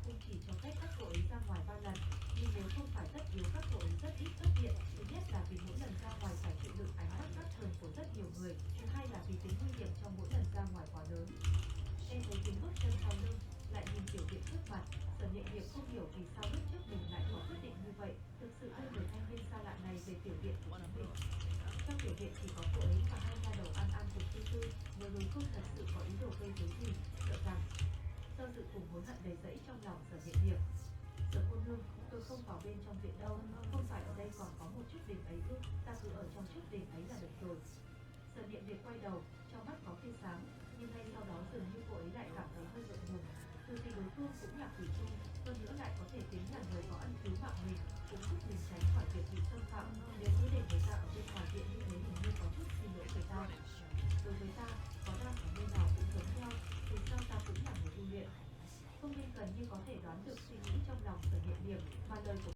không chỉ cho phép các cô ấy ra ngoài 3 lần, nhưng nếu không phải tất yếu các cô ấy rất ít xuất hiện. Thứ nhất là vì mỗi lần ra ngoài phải chịu đựng ánh mắt khác thường của rất nhiều người. Thứ hai là vì tính nguy hiểm trong mỗi lần ra ngoài quá lớn. Em thấy tiếng bước chân sau lưng, lại nhìn tiểu viện trước mặt. Sở Nhẹ Hiệp không hiểu vì sao lúc trước mình lại có quyết định như vậy, thực sự đưa người thanh niên xa lạ này về tiểu viện của chính mình. Trong tiểu viện chỉ có cô ấy và hai nha đầu An An cùng Tư Tư, nếu đối phương thật sự có ý đồ gây rối gì, sợ rằng do dự cùng hối hận đầy rẫy trong lòng Sở Nhẹ Hiệp. Sở cô nương, tôi không vào bên trong viện đâu, không phải ở đây còn có một chút đình ấy ư? Ta cứ ở trong chút đình ấy là được rồi. Sở Nhẹ Hiệp quay đầu, trong mắt có tia sáng, nhưng ngay sau đó dường như cô ấy lại cảm thấy hơi ngượng ngùng. Từ khi đối phương cũng là quỷ trung, hơn nữa lại có thể tính là người có ân cứu mạng mình, cũng giúp mình tránh khỏi việc bị xâm phạm. Nếu cứ để người ta ở bên ngoài viện như thế hình như có chút xin lỗi người ta. Đối với ta, có đang ở nơi nào cũng giống nhau, dù sao ta cũng là người tu luyện. Phương Minh gần như có thể đoán được suy nghĩ trong lòng Sở Nhẹ Hiệp, mà lời của